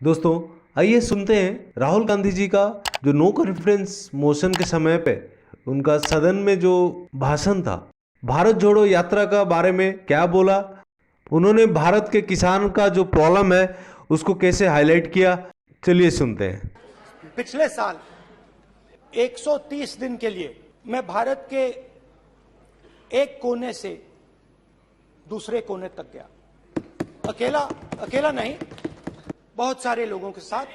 दोस्तों, आइए सुनते हैं राहुल गांधी जी का जो नो कॉन्फिडेंस मोशन के समय पे उनका सदन में जो भाषण था, भारत जोड़ो यात्रा का बारे में क्या बोला, उन्होंने भारत के किसान का जो प्रॉब्लम है उसको कैसे हाईलाइट किया। चलिए सुनते हैं। पिछले साल 130 दिन के लिए मैं भारत के एक कोने से दूसरे कोने तक गया। अकेला नहीं, बहुत सारे लोगों के साथ।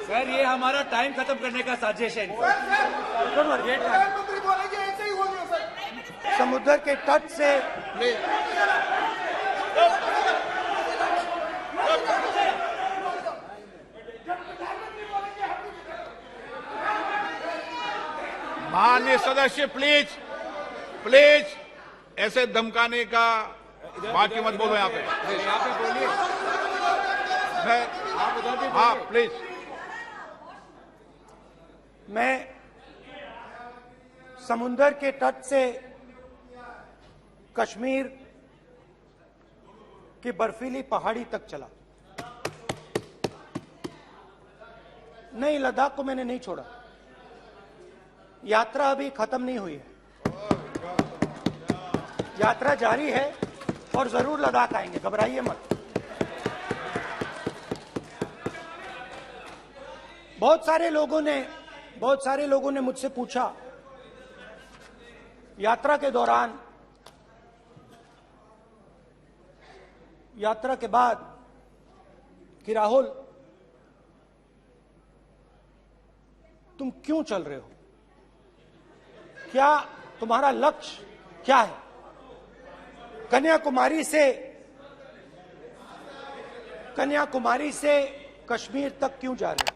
सर, ये हमारा टाइम खत्म करने का साजिश है। समुद्र के तट से माननीय सदस्य प्लीज प्लीज ऐसे धमकाने का बात की मत बोलो यहाँ पे बोलिए। हाँ प्लीज। मैं समुद्र के तट से कश्मीर की बर्फीली पहाड़ी तक चला। नहीं, लद्दाख को मैंने नहीं छोड़ा। यात्रा अभी खत्म नहीं हुई है, यात्रा जारी है और जरूर लद्दाख आएंगे, घबराइए मत। बहुत सारे लोगों ने मुझसे पूछा यात्रा के दौरान, यात्रा के बाद कि राहुल तुम क्यों चल रहे हो, क्या तुम्हारा लक्ष्य क्या है, कन्याकुमारी से कश्मीर तक क्यों जा रहे हो।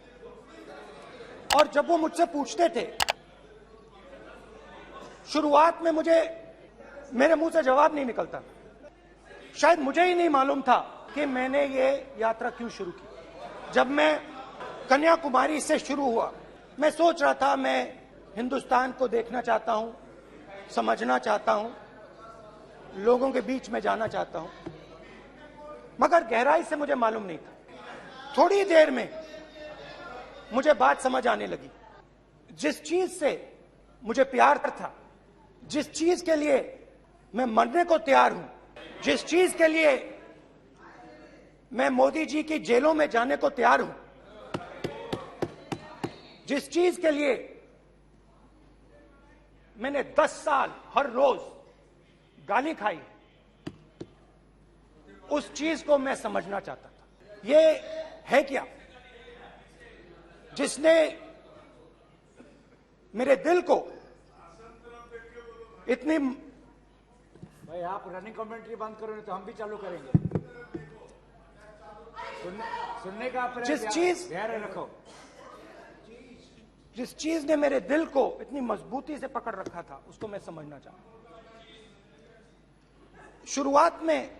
और जब वो मुझसे पूछते थे, शुरुआत में मेरे मुंह से जवाब नहीं निकलता। शायद मुझे ही नहीं मालूम था कि मैंने ये यात्रा क्यों शुरू की। जब मैं कन्याकुमारी से शुरू हुआ, मैं सोच रहा था मैं हिंदुस्तान को देखना चाहता हूं, समझना चाहता हूं, लोगों के बीच में जाना चाहता हूं, मगर गहराई से मुझे मालूम नहीं था। थोड़ी देर में मुझे बात समझ आने लगी। जिस चीज से मुझे प्यार था, जिस चीज के लिए मैं मरने को तैयार हूं, जिस चीज के लिए मैं मोदी जी की जेलों में जाने को तैयार हूं, जिस चीज के लिए मैंने 10 साल हर रोज गाली खाई, उस चीज को मैं समझना चाहता था। ये है क्या जिसने मेरे दिल को इतनी। भाई, आप रनिंग कमेंट्री बंद करो, नहीं तो हम भी चालू करेंगे। सुनने का धैर्य रखो। जिस चीज ने मेरे दिल को इतनी मजबूती से पकड़ रखा था, उसको मैं समझना चाहता। शुरुआत में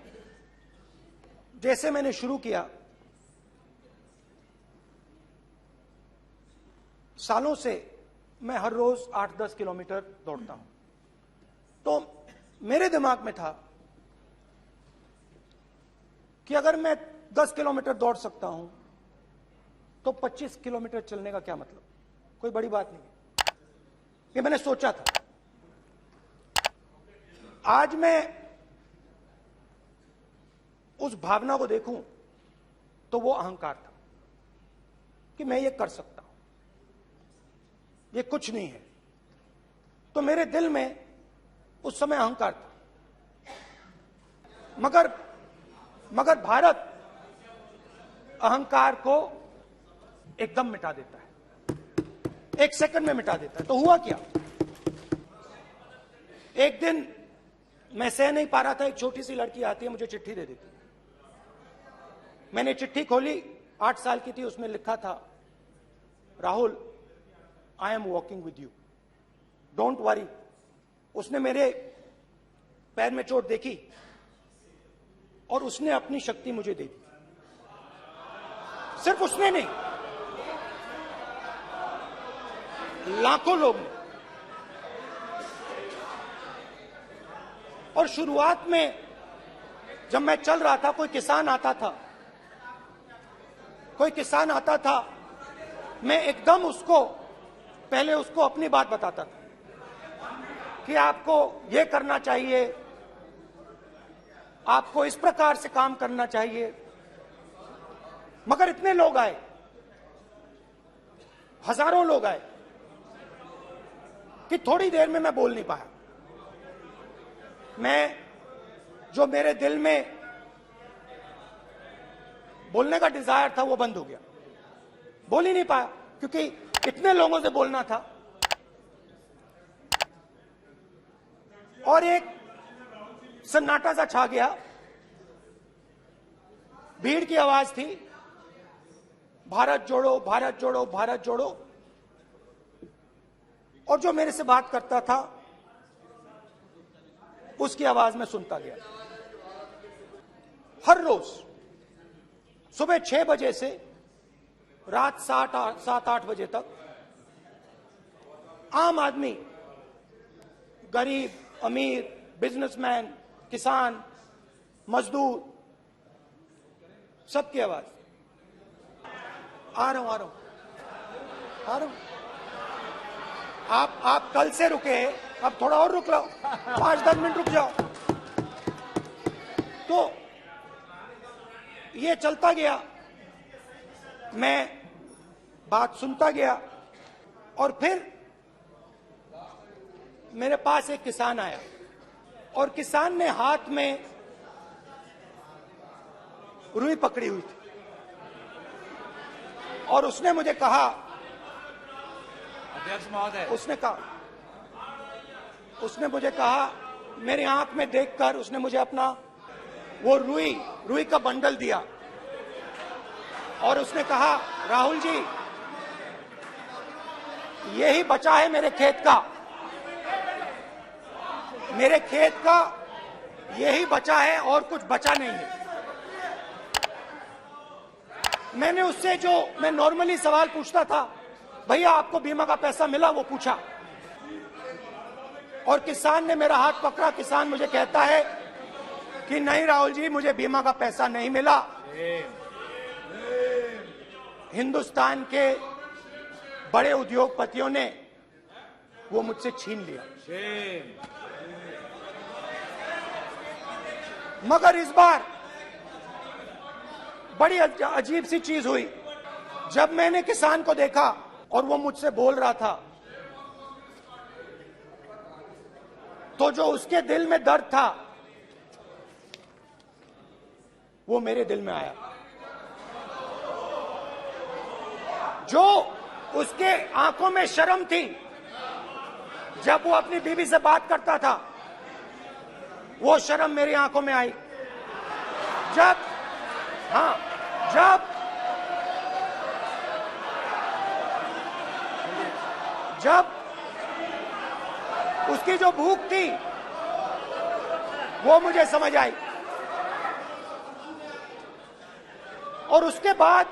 जैसे मैंने शुरू किया, सालों से मैं हर रोज 8-10 किलोमीटर दौड़ता हूं, तो मेरे दिमाग में था कि अगर मैं 10 किलोमीटर दौड़ सकता हूं तो 25 किलोमीटर चलने का क्या मतलब, कोई बड़ी बात नहीं है। ये मैंने सोचा था। आज मैं उस भावना को देखूं तो वो अहंकार था कि मैं ये कर सकता हूं, ये कुछ नहीं है। तो मेरे दिल में उस समय अहंकार था, मगर भारत अहंकार को एकदम मिटा देता है, 1 सेकंड में मिटा देता है। तो हुआ क्या, एक दिन मैं सह नहीं पा रहा था, एक छोटी सी लड़की आती है, मुझे चिट्ठी दे देती है। मैंने चिट्ठी खोली, 8 साल की थी, उसमें लिखा था, Rahul I am walking with you, don't worry. उसने मेरे पैर में चोट देखी और उसने अपनी शक्ति मुझे दे दी। सिर्फ उसने नहीं, लाखों लोग ने। और शुरुआत में जब मैं चल रहा था, कोई किसान आता था, मैं एकदम पहले उसको अपनी बात बताता था कि आपको ये करना चाहिए, आपको इस प्रकार से काम करना चाहिए। मगर इतने लोग आए, हजारों लोग आए कि थोड़ी देर में मैं बोल नहीं पाया। जो मेरे दिल में बोलने का डिजायर था वो बंद हो गया, बोल ही नहीं पाया क्योंकि इतने लोगों से बोलना था। और एक सन्नाटा सा छा गया, भीड़ की आवाज थी, भारत जोड़ो, भारत जोड़ो, भारत जोड़ो। और जो मेरे से बात करता था उसकी आवाज में सुनता गया। हर रोज सुबह 6 बजे से रात 7-8 बजे तक आम आदमी, गरीब, अमीर, बिजनेसमैन, किसान, मजदूर, सबकी आवाज। आ रहा हूं। आप कल से रुके, अब थोड़ा और रुक लो, 5-10 मिनट रुक जाओ। तो ये चलता गया, मैं बात सुनता गया। और फिर मेरे पास एक किसान आया और किसान ने हाथ में रुई पकड़ी हुई थी और उसने मुझे कहा, अध्यक्ष महोदय, उसने मुझे कहा, मेरी आंख में देखकर उसने मुझे अपना वो रुई का बंडल दिया और उसने कहा, राहुल जी, यही बचा है मेरे खेत का यही बचा है और कुछ बचा नहीं है। मैंने उससे, जो मैं नॉर्मली सवाल पूछता था, भैया आपको बीमा का पैसा मिला, वो पूछा। और किसान ने मेरा हाथ पकड़ा। किसान मुझे कहता है कि नहीं राहुल जी, मुझे बीमा का पैसा नहीं मिला, हिंदुस्तान के बड़े उद्योगपतियों ने वो मुझसे छीन लिया। मगर इस बार बड़ी अजीब सी चीज हुई। जब मैंने किसान को देखा और वो मुझसे बोल रहा था, तो जो उसके दिल में दर्द था वो मेरे दिल में आया। जो उसके आंखों में शर्म थी जब वो अपनी बीवी से बात करता था, वो शर्म मेरी आंखों में आई। जब उसकी जो भूख थी वो मुझे समझ आई। और उसके बाद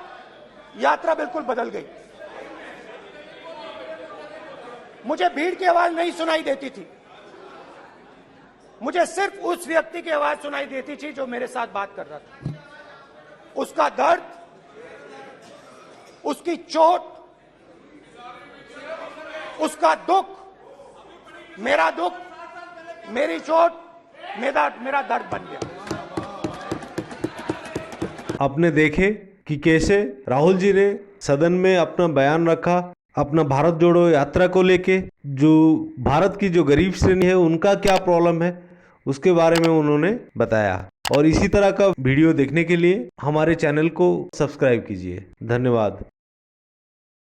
यात्रा बिल्कुल बदल गई। मुझे भीड़ की आवाज नहीं सुनाई देती थी, मुझे सिर्फ उस व्यक्ति की आवाज सुनाई देती थी जो मेरे साथ बात कर रहा था। उसका दर्द, उसकी चोट, उसका दुख, मेरा दुख, मेरी चोट, मेरा दर्द बन गया। आपने देखे कि कैसे राहुल जी ने सदन में अपना बयान रखा, अपना भारत जोड़ो यात्रा को लेके, जो भारत की जो गरीब श्रेणी है उनका क्या प्रॉब्लम है उसके बारे में उन्होंने बताया। और इसी तरह का वीडियो देखने के लिए हमारे चैनल को सब्सक्राइब कीजिए। धन्यवाद।